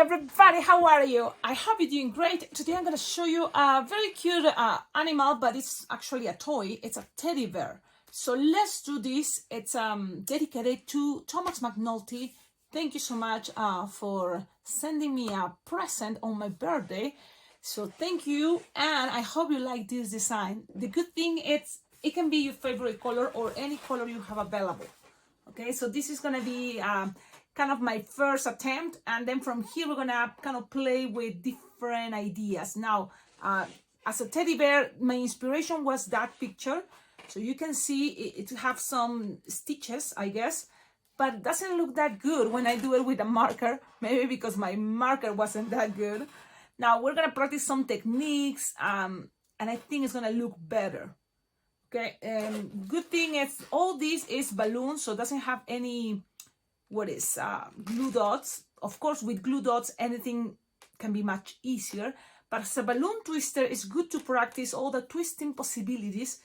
everybody, how are you? I hope you're doing great. Today I'm going to show you a very cute animal, but it's actually a toy. It's a teddy bear. So let's do this. It's dedicated to Thomas McNulty. Thank you so much for sending me a present on my birthday. So thank you, and I hope you like this design. The good thing is it can be your favorite color or any color you have available. Okay, so this is going to be kind of my first attempt, and then from here we're gonna kind of play with different ideas. Now as a teddy bear, my inspiration was that picture, so you can see it have some stitches, I guess, but it doesn't look that good when I do it with a marker, maybe because my marker wasn't that good. Now we're gonna practice some techniques, and I think it's gonna look better. Okay, good thing is all this is balloons, so it doesn't have any glue dots. Of course, with glue dots anything can be much easier, but as a balloon twister it's good to practice all the twisting possibilities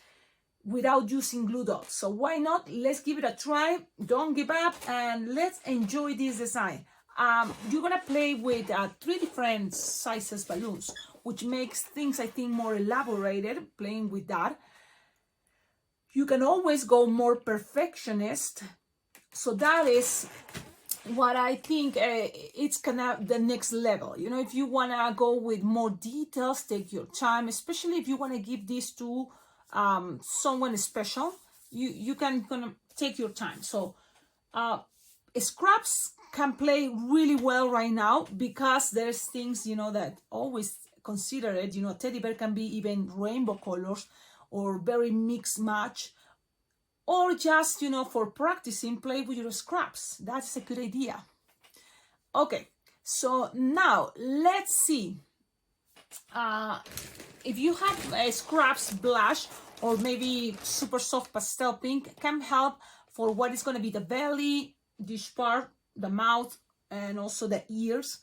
without using glue dots. So why not? Let's give it a try. Don't give up, and let's enjoy this design. You're gonna play with 3 different sizes balloons, which makes things, I think, more elaborated playing with that. You can always go more perfectionist. So that is what I think it's kind of the next level. You know, if you want to go with more details, take your time, especially if you want to give this to someone special. You can gonna take your time. So scraps can play really well right now because there's things, you know, that always consider it. You know, teddy bear can be even rainbow colors or very mixed match. Or just, you know, for practicing, play with your scraps. That's a good idea. Okay, so now let's see. If you have a scraps blush or maybe super soft pastel pink, can help for what is going to be the belly, this part, the mouth, and also the ears.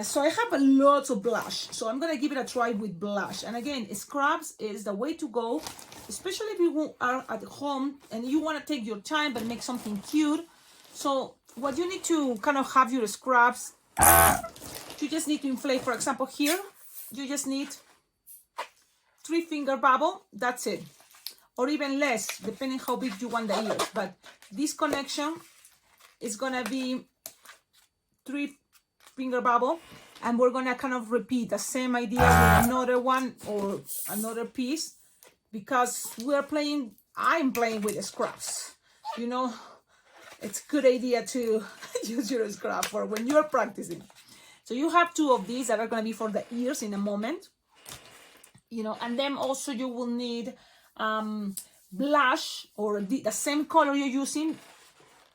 So I have a lot of blush, so I'm going to give it a try with blush. And again, scraps is the way to go, especially if you are at home and you want to take your time but make something cute. So what you need to kind of have your scraps, you just need to inflate. For example, here, you just need 3-finger bubble, that's it. Or even less, depending how big you want the ears. But this connection is going to be 3-finger bubble, and we're gonna kind of repeat the same idea with another one or another piece, because I'm playing with scraps. You know, it's a good idea to use your scrap for when you're practicing. So you have 2 of these that are gonna be for the ears in a moment, you know, and then also you will need blush or the same color you're using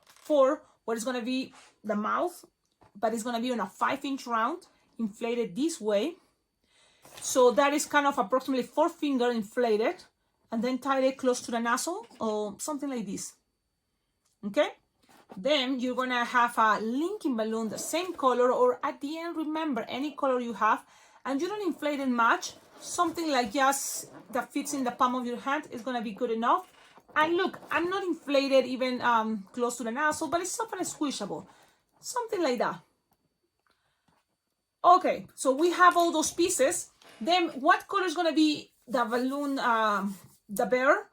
for what is gonna be the mouth, but it's going to be on a 5-inch round, inflated this way. So that is kind of approximately 4-finger inflated, and then tie it close to the nozzle or something like this. Okay? Then you're going to have a linking balloon, the same color, or at the end, remember, any color you have, and you don't inflate it much. Something like just that fits in the palm of your hand is going to be good enough. And look, I'm not inflated even close to the nozzle, but it's soft and squishable. Something like that. Okay, so we have all those pieces. Then what color is going to be the balloon, the bear?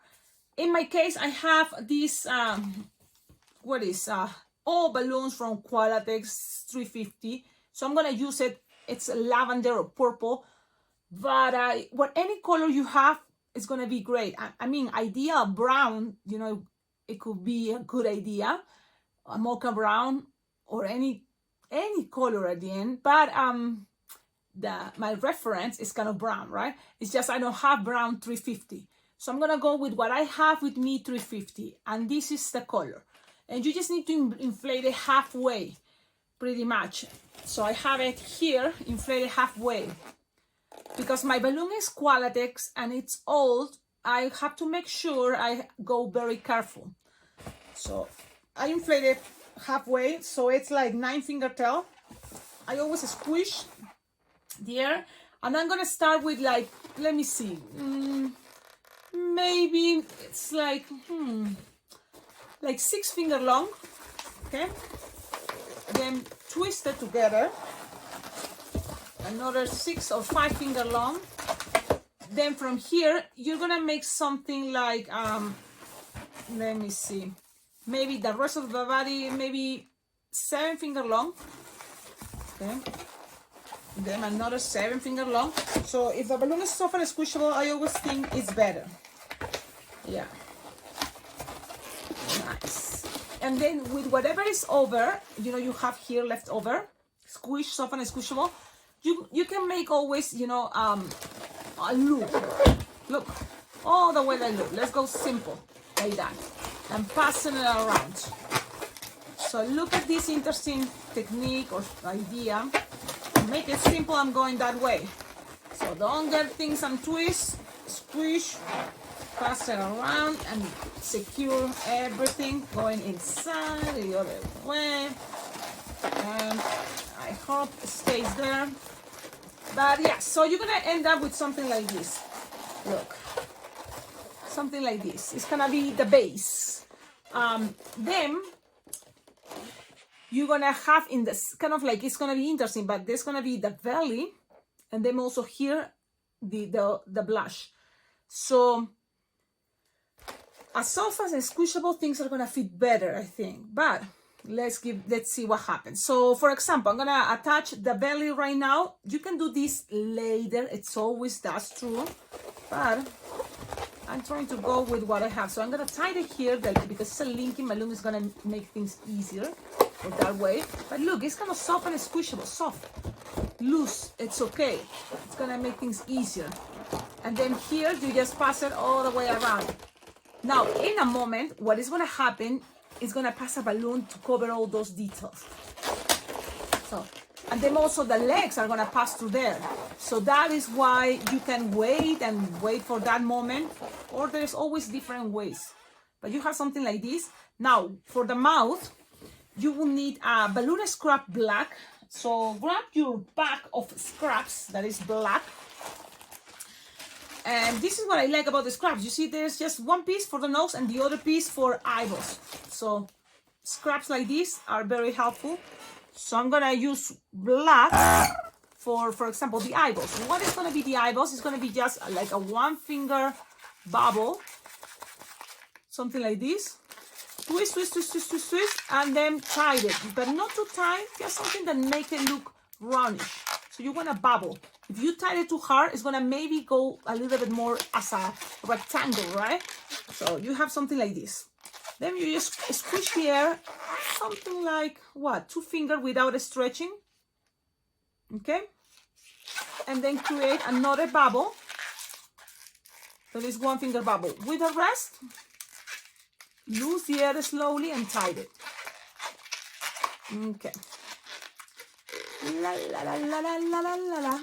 In my case, I have this, all balloons from Qualatex 350. So I'm going to use it. It's lavender or purple. But any color you have is going to be great. I mean, ideal brown, you know, it could be a good idea. A mocha brown, or any color at the end, but my reference is kind of brown, right? It's just I don't have brown 350, so I'm gonna go with what I have with me 350, and this is the color, and you just need to inflate it halfway, pretty much. So I have it here inflated halfway because my balloon is Qualatex and it's old. I have to make sure I go very careful. So I inflate it halfway, so it's like 9-finger tail. I always squish the air, and I'm gonna start with, like, let me see, maybe it's like 6 finger long. Okay, then twist it together another 6 or 5 finger long. Then from here, you're gonna make something like, let me see, maybe the rest of the body, maybe 7 finger long. Okay. Then another 7 finger long. So if the balloon is soft and squishable, I always think it's better. Yeah. Nice. And then with whatever is over, you know, you have here left over, squish, soft and squishable, you can make always, you know, a loop. Look, all the way that loop. Let's go simple, like that. And passing it around. So look at this interesting technique or idea. Make it simple, I'm going that way. So don't get things and twist, squish, pass it around and secure everything going inside the other way. And I hope it stays there. But yeah, so you're gonna end up with something like this. Look, something like this. It's gonna be the base. Then you're gonna have in this kind of like, it's gonna be interesting, but there's gonna be the belly, and then also here the blush. So as soft as squishable, things are gonna fit better, I think. But let's see what happens. So for example, I'm gonna attach the belly right now. You can do this later, it's always, that's true, but I'm trying to go with what I have. So I'm gonna tie it here because it's a linking balloon, is gonna make things easier that way. But look, it's kind of soft and squishable, soft, loose, it's okay. It's gonna make things easier. And then here you just pass it all the way around. Now in a moment, what is gonna happen, it's gonna pass a balloon to cover all those details. So, and then also the legs are gonna pass through there. So that is why you can wait for that moment, or there's always different ways. But you have something like this. Now for the mouth, you will need a balloon scrap black. So grab your pack of scraps that is black. And this is what I like about the scraps. You see, there's just one piece for the nose and the other piece for eyeballs. So scraps like this are very helpful. So I'm gonna use black for example, the eyeballs. What is gonna be the eyeballs? It's gonna be just like a 1 finger bubble, something like this. Twist, twist, twist, twist, twist, twist, and then tie it, but not too tight, just something that make it look roundish. So you want a bubble. If you tie it too hard, it's gonna maybe go a little bit more as a rectangle, right? So you have something like this. Then you just squish the air, something like, what, 2 fingers without stretching, okay? And then create another bubble. So this 1 finger bubble. With the rest, loose the air slowly and tie it. Okay. La la la la la la la la la.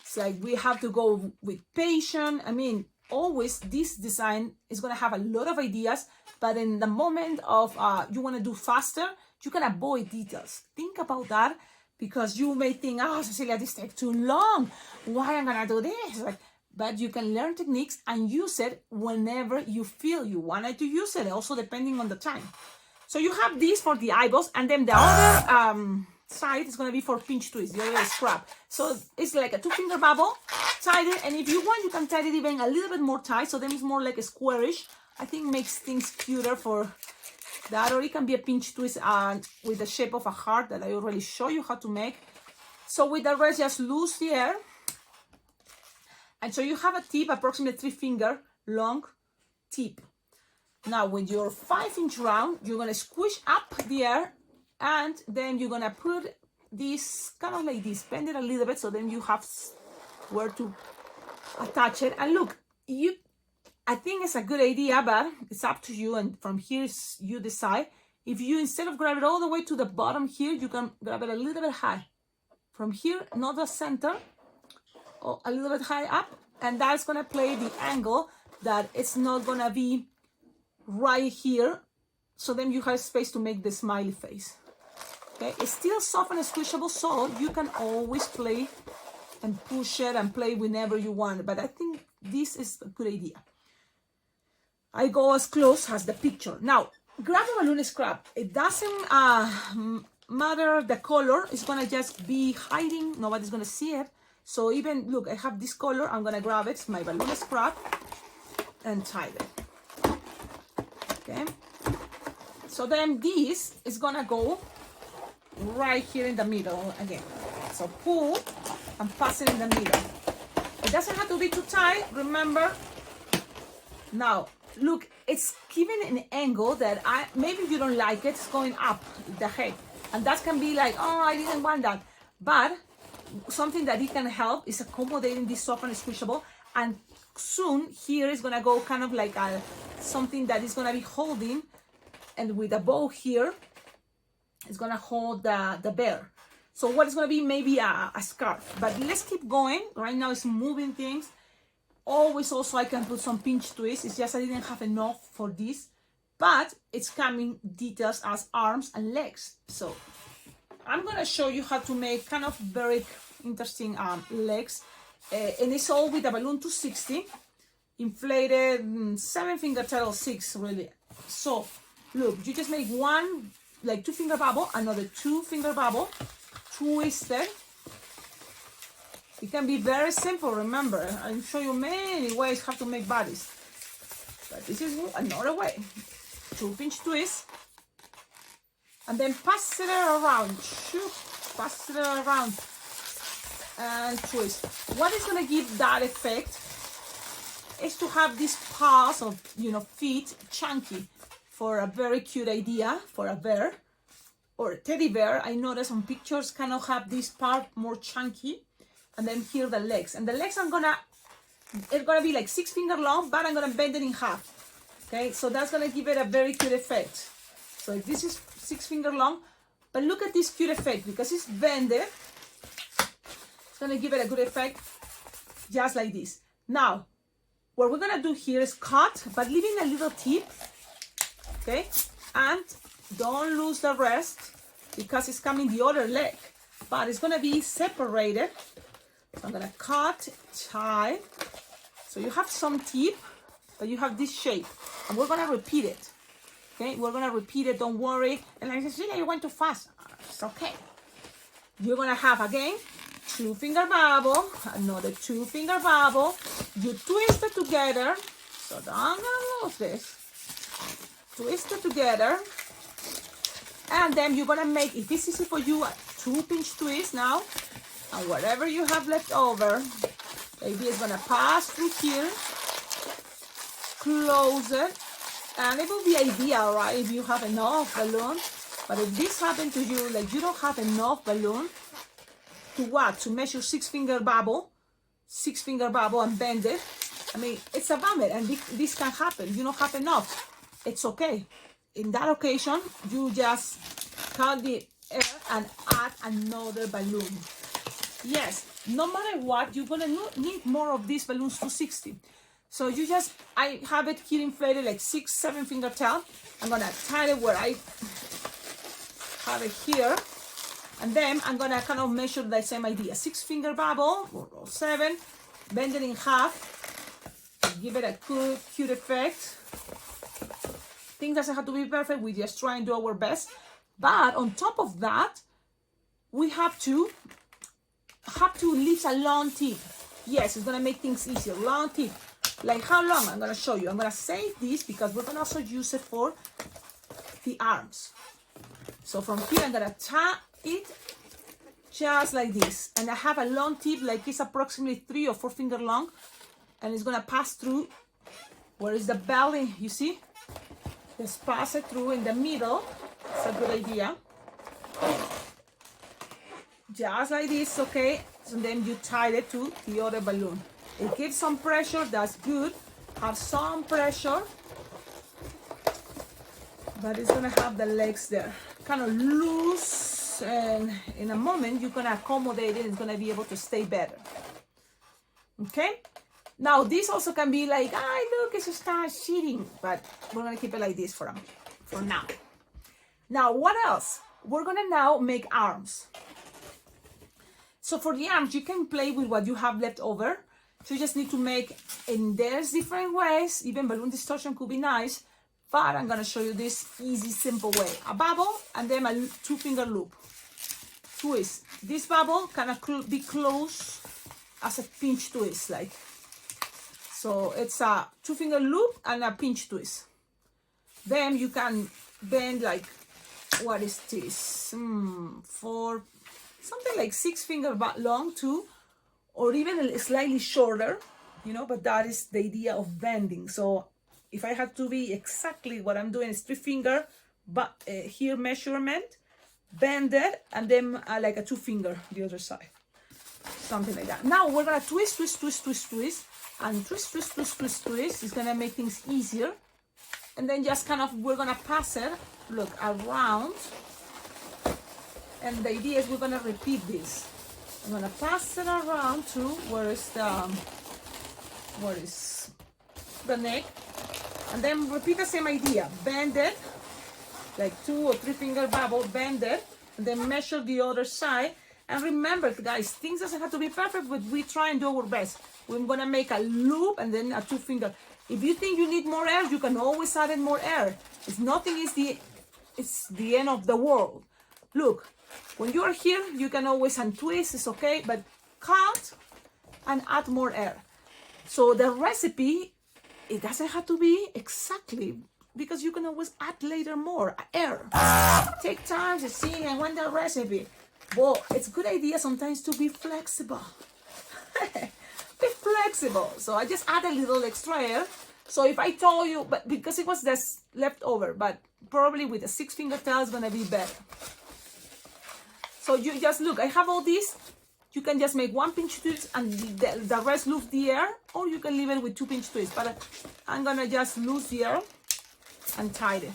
It's like we have to go with patience. I mean, always this design is gonna have a lot of ideas, but in the moment of you want to do faster, you can avoid details. Think about that, because you may think, oh, Cecilia, this takes too long. Why am I gonna do this? Like, but you can learn techniques and use it whenever you feel you wanted to use it, also depending on the time. So you have this for the eyeballs, and then the other side is going to be for pinch twist, the other scrap. So it's like a 2 finger bubble, tie it, and if you want, you can tie it even a little bit more tight, so then it's more like a squarish. I think makes things cuter for that, or it can be a pinch twist with the shape of a heart that I already show you how to make. So with the rest, just loose the air. And so you have a tip, approximately 3 finger long tip. Now with your 5-inch round, you're gonna squish up the air, and then you're gonna put this kind of like this, bend it a little bit, so then you have where to attach it. And look, I think it's a good idea, but it's up to you, and from here you decide. If you, instead of grab it all the way to the bottom here, you can grab it a little bit high. From here, not the center, or a little bit high up, and that's gonna play the angle that it's not gonna be right here, so then you have space to make the smiley face. Okay, it's still soft and squishable, so you can always play and push it and play whenever you want, but I think this is a good idea. I go as close as the picture. Now grab a balloon scrap. It doesn't matter the color, it's gonna just be hiding, nobody's gonna see it. So even, look, I have this color, I'm gonna grab it, it's my balloon scrap, and tie it, okay? So then this is gonna go right here in the middle again. So pull and pass it in the middle. It doesn't have to be too tight, remember. Now, look, it's giving an angle that maybe you don't like it, it's going up the head. And that can be like, oh, I didn't want that. But something that it can help is accommodating this soft and squishable. And soon here is gonna go kind of like something that is gonna be holding, and with a bow here, it's gonna hold the bear. So what is gonna be maybe a scarf. But let's keep going. Right now it's moving things. Always also I can put some pinch twist. It's just I didn't have enough for this. But it's coming details as arms and legs. So I'm gonna show you how to make kind of very interesting legs. And it's all with a balloon 260. Inflated 7-finger turtle 6 really. So look, you just make one like 2-finger bubble, another 2-finger bubble, twisted. It can be very simple, remember. I'll show you many ways how to make bodies. But this is another way. 2-pinch twist. And then pass it around. Shoot, pass it around. And twist. What is gonna give that effect is to have these paws of, feet chunky. For a very cute idea for a bear or a teddy bear. I noticed on pictures kind of have this part more chunky, and then here the legs. And the legs it's gonna be like 6-finger long, but I'm gonna bend it in half. Okay, so that's gonna give it a very cute effect. So if this is 6-finger long, but look at this cute effect because it's bended. It's gonna give it a good effect, just like this. Now, what we're gonna do here is cut, but leaving a little tip. Okay, and don't lose the rest because it's coming the other leg, but it's gonna be separated. So I'm gonna cut, tie. So you have some tip, but you have this shape, and we're gonna repeat it. Okay, we're gonna repeat it. Don't worry. And like Cecilia, you went too fast. It's okay. You're gonna have again 2-finger bubble, another 2-finger bubble. You twist it together. So don't lose this. Twist it together, and then you're gonna make, if it's easy for you, a 2-pinch twist now, and whatever you have left over, maybe it's gonna pass through here, close it, and it will be ideal, right, if you have enough balloon. But if this happened to you, like you don't have enough balloon, to what? To measure 6-finger bubble and bend it. I mean, it's a bummer, and this can happen. You don't have enough. It's okay. In that occasion, you just cut the air and add another balloon. Yes, no matter what, you're gonna need more of these balloons 260. So I have it here inflated like 6-7-finger tail. I'm gonna tie it where I have it here. And then I'm gonna kind of measure the same idea. 6-finger bubble, or 7, bend it in half, give it a good, cute effect. Things doesn't have to be perfect, we just try and do our best. But on top of that, we have to leave a long tip. Yes, it's gonna make things easier. Long tip. Like how long? I'm gonna show you. I'm gonna save this because we're gonna also use it for the arms. So from here, I'm gonna tie it just like this. And I have a long tip, like it's approximately 3 or 4 finger long. And it's gonna pass through, where is the belly, you see? Just pass it through in the middle. It's a good idea. Just like this, okay? And then you tie it to the other balloon. It gives some pressure, that's good. Have some pressure. But it's gonna have the legs there. Kind of loose, and in a moment you're gonna accommodate it, it's gonna be able to stay better. Okay? Now this also can be like, look, it's start cheating, but we're gonna keep it like this for now. Now what else? We're gonna now make arms. So for the arms, you can play with what you have left over. So you just need to make, and there's different ways, even balloon distortion could be nice. But I'm gonna show you this easy, simple way. A bubble and then a 2-finger loop. Twist. This bubble can be closed as a pinch twist, like. So it's a 2-finger loop and a pinch twist. Then you can bend like, what is this? For something like 6 fingers long too, or even slightly shorter, you know, but that is the idea of bending. So if I had to be exactly what I'm doing is 3-finger, but here measurement, bend it, and then like a 2-finger the other side, something like that. Now we're gonna twist, twist, twist, twist, twist, and twist, twist, twist, twist, twist. It's gonna make things easier. And then just kind of, we're gonna pass it, look, around. And the idea is we're gonna repeat this. I'm gonna pass it around to where is the neck. And then repeat the same idea. Bend it, like 2 or 3-finger bubble, bend it, and then measure the other side. And remember, guys, things doesn't have to be perfect, but we try and do our best. We're gonna make a loop and then a 2-finger. If you think you need more air, you can always add in more air. It's the end of the world. Look, when you are here, you can always untwist, it's okay, but cut and add more air. So the recipe, it doesn't have to be exactly, because you can always add later more air. Take time to see and want the recipe. Well, it's a good idea sometimes to be flexible. Be flexible. So I just add a little extra air. So if I told you, but because it was this left over, but probably with a 6-finger tail it's gonna be better. So you just look, I have all these. You can just make 1 pinch twist and the rest lose the air, or you can leave it with 2 pinch twists. But I'm gonna just lose the air and tie it.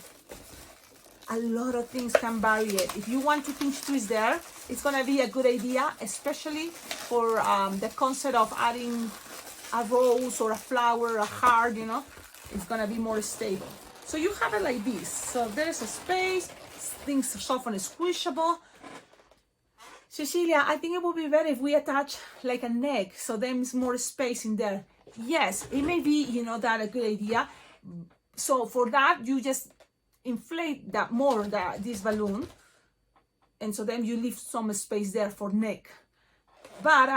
A lot of things can vary it. If you want to pinch twist there, it's gonna be a good idea, especially for the concept of adding a rose or a flower, a heart, you know, it's gonna be more stable. So you have it like this. So there's a space, things are soft and squishable. Cecilia, I think it would be better if we attach like a neck, so there's more space in there. Yes, it may be, you know, that a good idea. So for that, you just inflate that more, this balloon, and so then you leave some space there for neck. But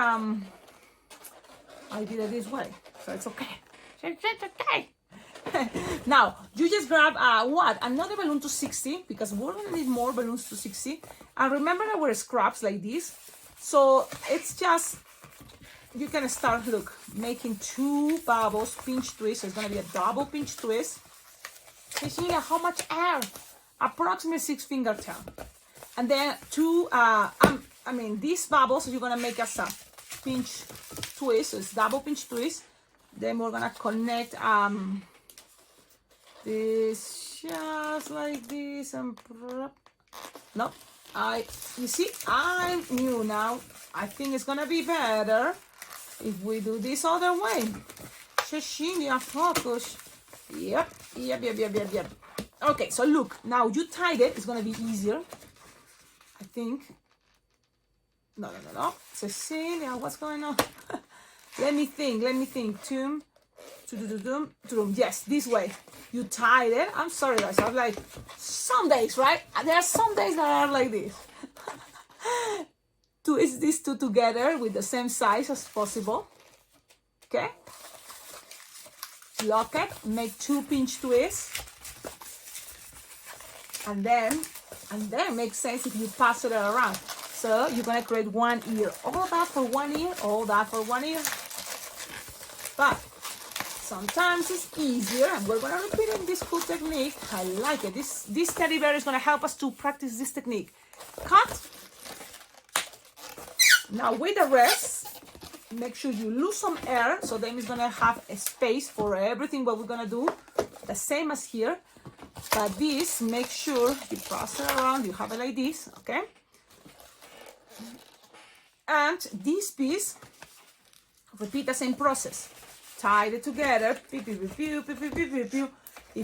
I did it this way, so it's okay. It's okay. Now you just grab another balloon to 60, because we're gonna need more balloons to 60. And remember that we're scraps like this, so it's just, you can start, look, making 2 bubbles, pinch twist. So it's gonna be a double pinch twist. Cecilia, how much air? Approximately 6-finger tail. And then 2, these bubbles you're gonna make as a pinch twist, so it's double pinch twist. Then we're gonna connect this just like this, and no, you see, I'm new now. I think it's gonna be better if we do this other way. Cecilia, focus. Yep. Okay, so look, now you tied it, it's gonna be easier, I think. No. Cecilia, what's going on? Let me think. Toom. Yes, this way. You tied it. I'm sorry, guys. I'm like, some days, right? There are some days that are like this. Twist these 2 together with the same size as possible. Okay? Lock it. Make 2 pinch twists. And then makes sense if you pass it around. So you're gonna create 1 ear. All that for 1 ear, all that for 1 ear. But sometimes it's easier, and we're gonna repeat in this cool technique. I like it. This teddy bear is gonna help us to practice this technique. Cut. Now with the rest, make sure you lose some air, so then it's gonna have a space for everything what we're gonna do. The same as here. But this, make sure you pass it around, you have it like this, okay? And this piece, repeat the same process. Tie it together. If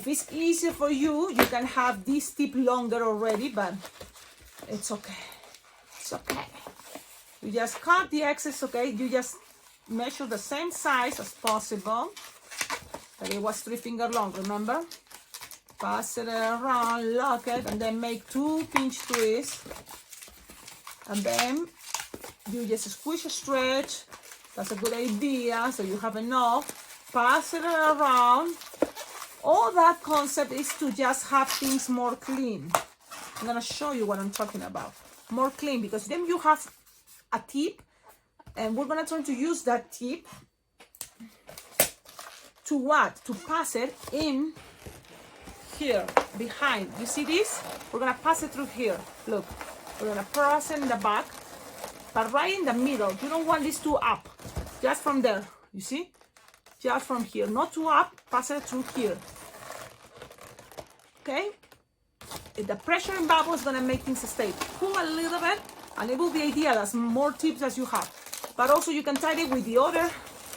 it's easier for you, you can have this tip longer already, but it's okay. It's okay. You just cut the excess, okay? You just measure the same size as possible. But it was 3-finger long, remember? pass it around, lock it, and then make 2 pinch twists. And then you just squish, stretch. That's a good idea, so you have enough. Pass it around. All that concept is to just have things more clean. I'm gonna show you what I'm talking about. More clean, because then you have a tip, and we're gonna try to use that tip to what? To pass it in here, behind. You see this? We're gonna pass it through here. Look, we're gonna pass it in the back, but right in the middle. You don't want this too up. Just from there, you see? Just from here, not too up, pass it through here. Okay? The pressure in bubble is gonna make things stay. Pull a little bit, and it will be ideal as more tips as you have. But also you can tie it with the other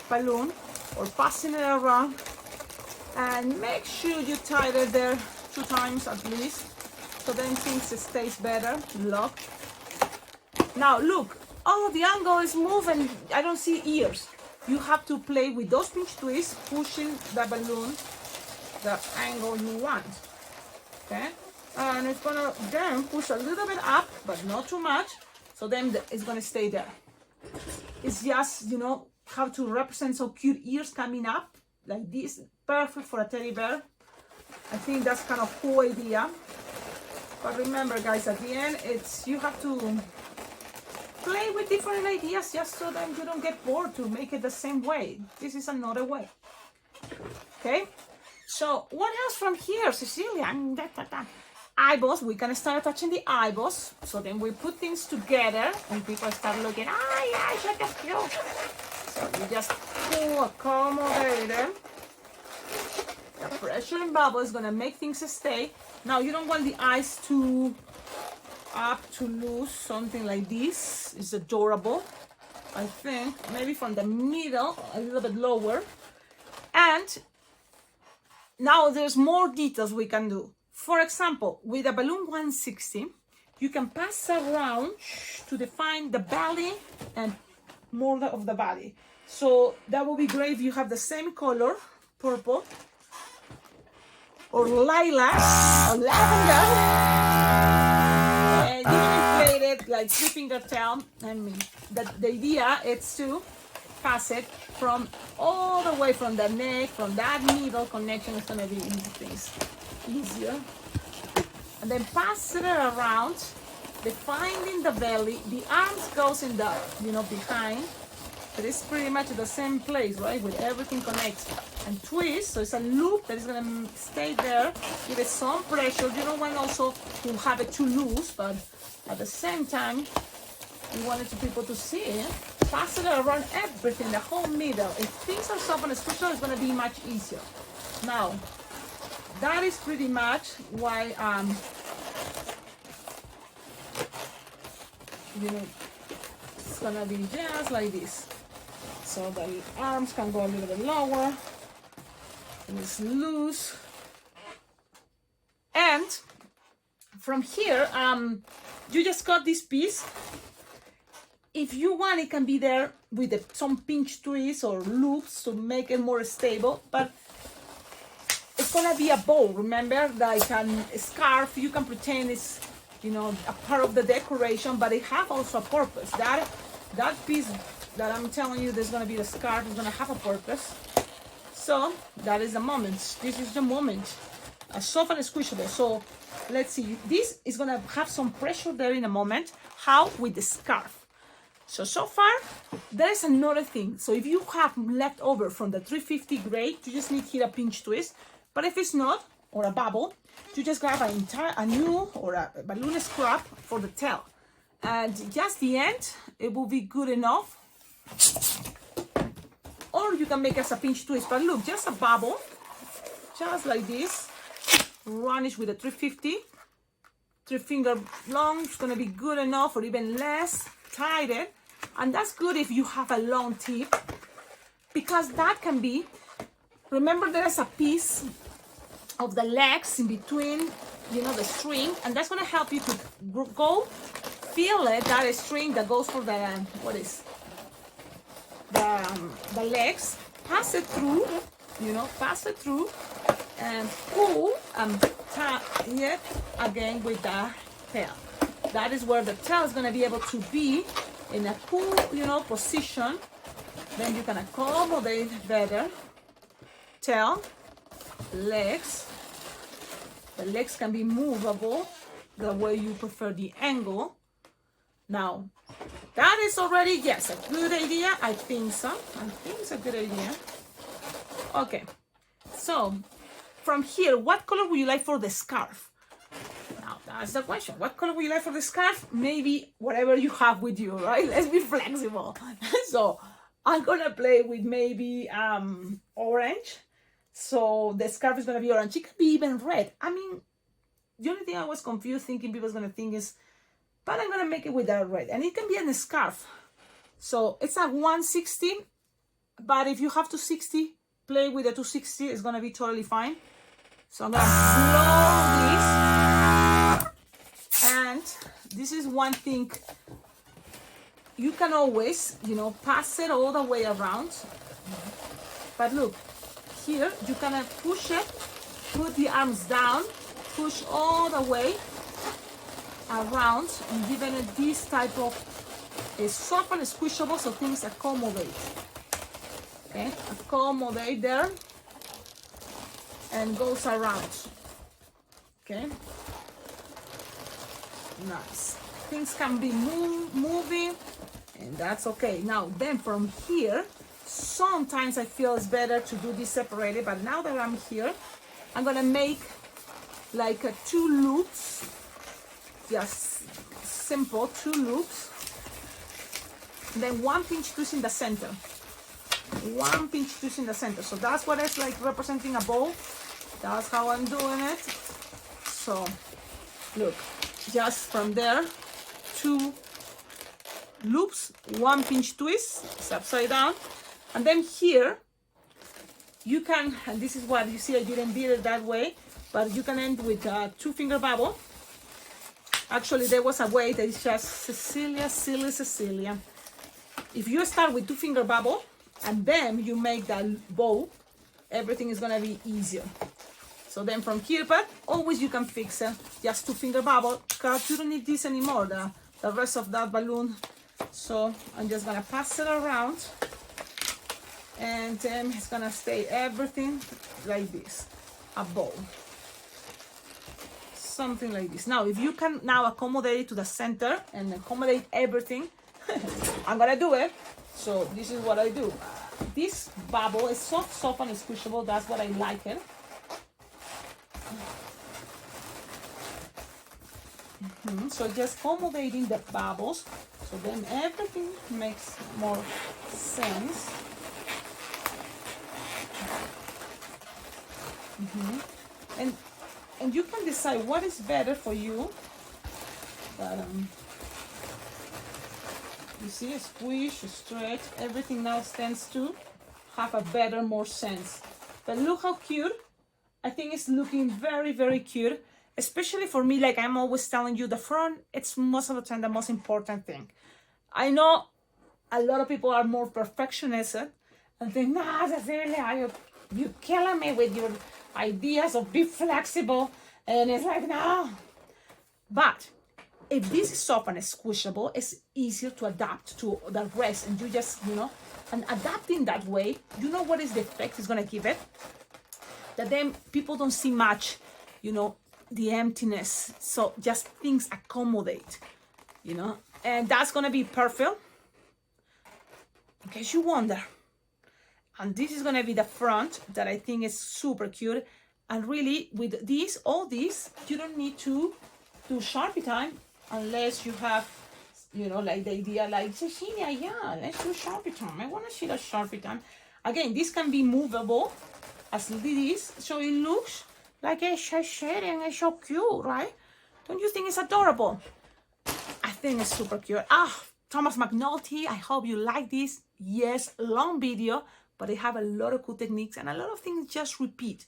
balloon or passing it around. And make sure you tie it there 2 times at least, so then things stays better. Look. Now look, all of the angle is moving. I don't see ears. You have to play with those pinch twists, pushing the balloon the angle you want. Okay, and it's gonna then push a little bit up, but not too much. So then it's gonna stay there. It's just, you know, how to represent so cute ears coming up like this. Perfect for a teddy bear. I think that's kind of cool idea. But remember, guys, at the end, it's you have to play with different ideas just so that you don't get bored to make it the same way. This is another way. Okay. So what else from here, Cecilia? Eyeballs. We can start attaching the eyeballs. So then we put things together, and people start looking. Yeah, shut up, cute. So you just pull, accommodate them. The pressure in bubble is gonna make things stay. Now you don't want the eyes too up, too loose. Something like this is adorable. I think maybe from the middle a little bit lower. And now there's more details we can do. For example, with a balloon 160, you can pass around to define the belly and more of the body. So that would be great if you have the same color, purple, or lilac, or lavender, and you inflate it like 3-finger tail. I mean, the idea is to pass it from all the way from the neck, from that middle connection. It's gonna be things easier, and then pass it around, defining the belly. The arms goes in the, you know, behind. But it's pretty much the same place, right? With everything connects and twist. So it's a loop that is gonna stay there. Give it some pressure. You don't want also to have it too loose, but at the same time, you want it to people to see it. Pass it around everything, the whole middle. If things are soft and special, it's gonna be much easier. Now, that is pretty much why you know, it's gonna be just like this. So the arms can go a little bit lower, and it's loose. And from here, you just got this piece. If you want, it can be there with some pinch twists or loops to make it more stable. But it's gonna be a bow. Remember, like a scarf. You can pretend it's, you know, a part of the decoration, but it has also a purpose. That piece that I'm telling you, there's gonna be the scarf, is gonna have a purpose. So that is the moment. This is the moment. Soft and squishable. So let's see. This is gonna have some pressure there in a moment. How? With the scarf. So far, there is another thing. So if you have left over from the 350 grade, you just need here a pinch twist. But if it's not, or a bubble, you just grab a new or a balloon scrap for the tail. And just the end, it will be good enough. Or you can make as a pinch twist. But look, just a bubble, just like this. Runish with a 350. 3-finger long, it's gonna be good enough, or even less. Tied it. And that's good if you have a long tip, because that can be, remember there's a piece of the legs in between, you know, the string, and that's going to help you to go feel it, that string that goes for the, what is, the legs, pass it through, you know, pass it through, and pull and tap it again with the tail. That is where the tail is going to be able to be in a cool, position. Then you can accommodate better. Tail, legs. The legs can be movable the way you prefer the angle. Now, that is already, yes, a good idea. I think so. I think it's a good idea. Okay, so from here, what color would you like for the scarf? Now, that's the question. What color would you like for the scarf? Maybe whatever you have with you, right? Let's be flexible. So I'm gonna play with maybe orange. So the scarf is gonna be orange. It could be even red. I mean, the only thing I was confused thinking people's gonna think is, but I'm gonna make it with that red, and it can be in a scarf. So it's a 160, but if you have 260, play with the 260. It's gonna be totally fine. So I'm gonna slow this, and this is one thing. You can always, pass it all the way around. But look, here you can push it, put the arms down, push all the way around, and giving it this type of soft and squishable so things accommodate. Okay, accommodate there and goes around. Okay, nice. Things can be moving, and that's okay. Now then from here, sometimes I feel it's better to do this separated, but now that I'm here, I'm gonna make like 2 loops, just simple 2 loops, then 1 pinch twist in the center, 1 pinch twist in the center. So that's what it's like representing a bow. That's how I'm doing it. So look, just from there, 2 loops, 1 pinch twist, it's upside down, and then here you can, and this is what you see, I didn't do it that way, but you can end with a 2-finger bubble. Actually, there was a way that is just Cecilia, silly Cecilia. If you start with 2-finger bubble and then you make that bow, everything is gonna be easier. So then from here, but always you can fix it, just 2-finger bubble, because you don't need this anymore, the rest of that balloon. So I'm just gonna pass it around, and then it's gonna stay everything like this, a bow. Something like this. Now, if you can now accommodate it to the center and accommodate everything, I'm gonna do it. So this is what I do. This bubble is soft and squishable. That's what I like it. So just accommodating the bubbles, so then everything makes more sense. And you can decide what is better for you. But you see, a squish, a stretch, everything now stands to have a better, more sense. But look how cute. I think it's looking very, very cute. Especially for me, like I'm always telling you, the front, it's most of the time the most important thing. I know a lot of people are more perfectionist and think, nah, Cecilia, you're killing me with your ideas of be flexible. And it's like, no. But if this is soft and squishable, it's easier to adapt to the rest. And you just, and adapting that way, you know what is the effect it's going to give it? That then people don't see much, the emptiness. So just things accommodate, and that's going to be perfect. In case you wonder. And this is going to be the front that I think is super cute. And really, with this, all this, you don't need to do Sharpie time unless you have, like the idea, like, Cecilia, yeah, let's do Sharpie time. I want to see the Sharpie time. Again, this can be movable as it is, so it looks like a shading. It's so cute, right? Don't you think it's adorable? I think it's super cute. Thomas McNulty, I hope you like this. Yes, long video, but I have a lot of cool techniques and a lot of things just repeat.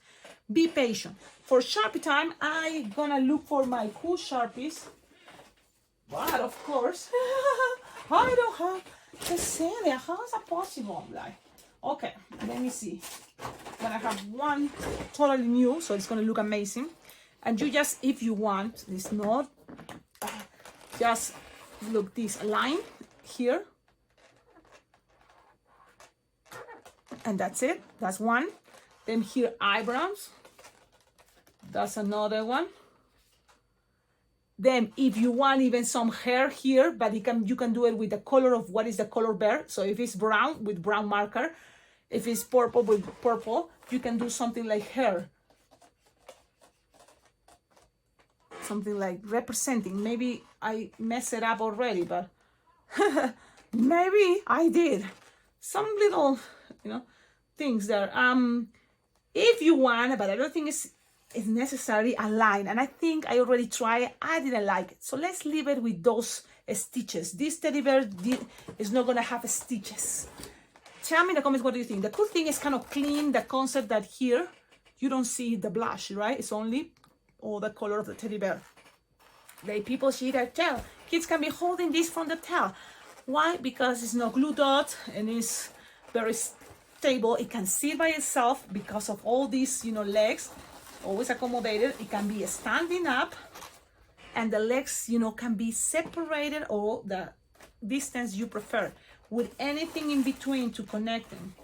Be patient. For Sharpie time, I'm gonna look for my cool Sharpies. But of course, I don't have Cecilia. How is that possible? Like, Okay, let me see. But I have one totally new, so it's gonna look amazing. And you just, if you want, it's not, just look this line here. And that's it, that's one. Then here, eyebrows. That's another one. Then if you want even some hair here, but you can do it with the color of what is the color bear. So if it's brown, with brown marker. If it's purple, with purple. You can do something like hair. Something like representing. Maybe I messed it up already, but maybe I did. Some little, things there. If you want, but I don't think it's necessary, a line. And I think I already tried. I didn't like it. So let's leave it with those stitches. This teddy bear is not going to have stitches. Tell me in the comments, what do you think? The cool thing is kind of clean, the concept that here you don't see the blush, right? It's only all the color of the teddy bear. People see their tail. Kids can be holding this from the tail. Why? Because it's not glue dot and it's very stable. It can sit by itself because of all these, legs, always accommodated. It can be standing up, and the legs, can be separated, or the distance you prefer, with anything in between to connect them.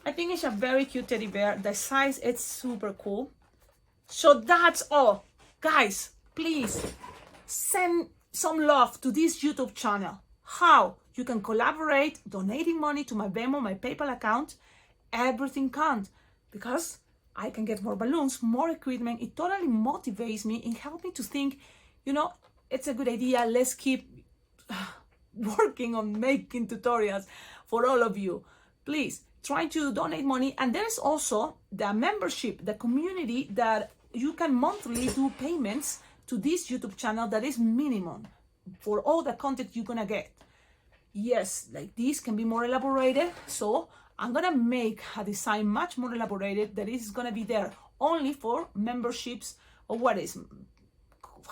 I think it's a very cute teddy bear. The size, it's super cool. So that's all. Guys, please send some love to this YouTube channel. How? You can collaborate, donating money to my Venmo, my PayPal account. Everything counts, because I can get more balloons, more equipment. It totally motivates me and helps me to think, it's a good idea. Let's keep working on making tutorials for all of you. Please try to donate money. And there's also the membership, the community, that you can monthly do payments to this YouTube channel that is minimum for all the content you're gonna get. Yes, like this can be more elaborated. So I'm gonna make a design much more elaborated that is gonna be there only for memberships, or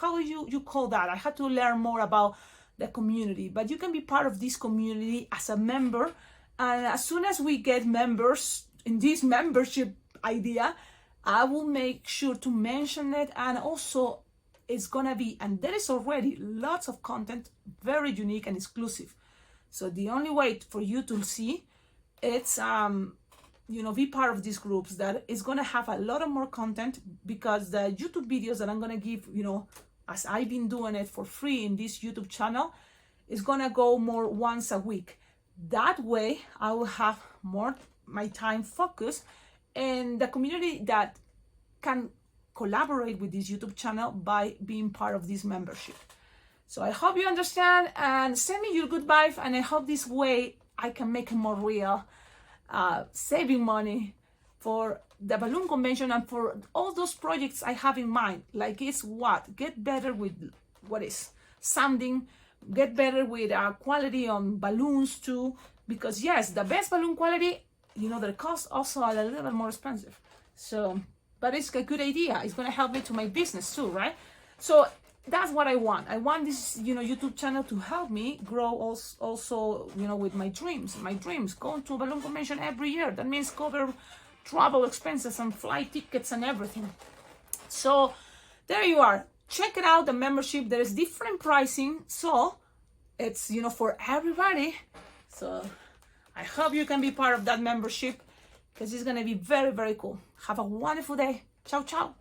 how you call that? I had to learn more about the community, but you can be part of this community as a member. And as soon as we get members in this membership idea, I will make sure to mention it. And also it's gonna be, and there is already lots of content, very unique and exclusive. So the only way for you to see it's be part of these groups that is gonna have a lot of more content, because the YouTube videos that I'm gonna give, as I've been doing it for free in this YouTube channel, is gonna go more once a week. That way I will have more my time focused in the community that can collaborate with this YouTube channel by being part of this membership. So I hope you understand, and send me your good vibe, and I hope this way I can make it more real, saving money for the balloon convention and for all those projects I have in mind. Like get better with sanding, get better with quality on balloons too, because yes, the best balloon quality, their cost also are a little bit more expensive. So, but it's a good idea. It's going to help me to my business too, right? So that's what I want. I want this, YouTube channel to help me grow also, with my dreams. Going to a balloon convention every year. That means cover travel expenses and flight tickets and everything. So there you are. Check it out, the membership. There is different pricing. So it's, for everybody. So I hope you can be part of that membership, because it's going to be very, very cool. Have a wonderful day. Ciao, ciao.